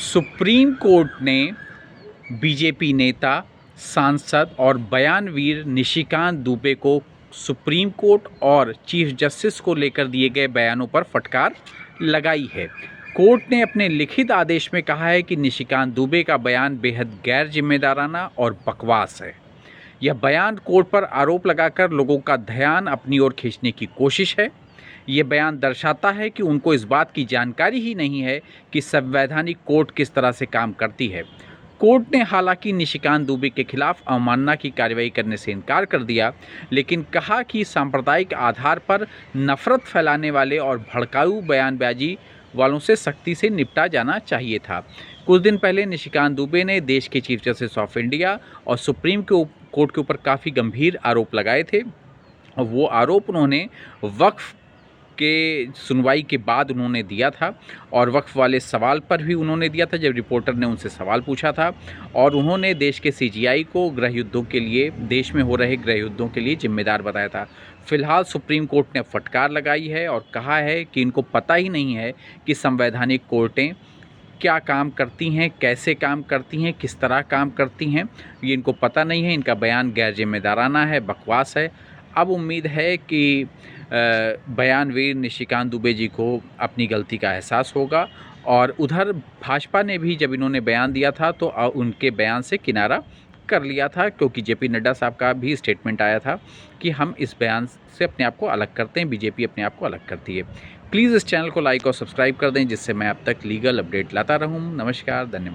Supreme court ने BJP नेता, सांसद और बयानवीर निशिकांत दुबे को सुप्रीम कोर्ट और चीफ जस्टिस को लेकर दिए गए बयानों पर फटकार लगाई है। कोर्ट ने अपने लिखित आदेश में कहा है कि निशिकांत दुबे का बयान बेहद गैर जिम्मेदाराना और बकवास है। यह बयान कोर्ट पर आरोप लगाकर लोगों का ध्यान अपनी ओर खींचने की कोशिश है। ये बयान दर्शाता है कि उनको इस बात की जानकारी ही नहीं है कि संवैधानिक कोर्ट किस तरह से काम करती है। कोर्ट ने हालांकि निशिकांत दुबे के खिलाफ अवमानना की कार्रवाई करने से इनकार कर दिया, लेकिन कहा कि सांप्रदायिक आधार पर नफरत फैलाने वाले और भड़काऊ बयानबाजी वालों से सख्ती से निपटा जाना चाहिए था। कुछ दिन पहले निशिकांत दुबे ने देश के चीफ जस्टिस ऑफ इंडिया और सुप्रीम कोर्ट के ऊपर काफ़ी गंभीर आरोप लगाए थे। और वो आरोप उन्होंने वक्फ के सुनवाई के बाद उन्होंने दिया था, और वक्फ वाले सवाल पर भी उन्होंने दिया था जब रिपोर्टर ने उनसे सवाल पूछा था। और उन्होंने देश के सीजीआई को गृह युद्धों के लिए, देश में हो रहे गृह युद्धों के लिए जिम्मेदार बताया था। फिलहाल सुप्रीम कोर्ट ने फटकार लगाई है और कहा है कि इनको पता ही नहीं है कि संवैधानिक कोर्टें क्या काम करती हैं, कैसे काम करती हैं, किस तरह काम करती हैं, ये इनको पता नहीं है। इनका बयान गैर जिम्मेदाराना है, बकवास है। अब उम्मीद है कि बयानवीर निशिकांत दुबे जी को अपनी गलती का एहसास होगा। और उधर भाजपा ने भी जब इन्होंने बयान दिया था तो उनके बयान से किनारा कर लिया था, क्योंकि जेपी नड्डा साहब का भी स्टेटमेंट आया था कि हम इस बयान से अपने आप को अलग करते हैं, बीजेपी अपने आप को अलग करती है। प्लीज़ इस चैनल को लाइक और सब्सक्राइब कर दें, जिससे मैं अब तक लीगल अपडेट लाता रहूं। नमस्कार, धन्यवाद।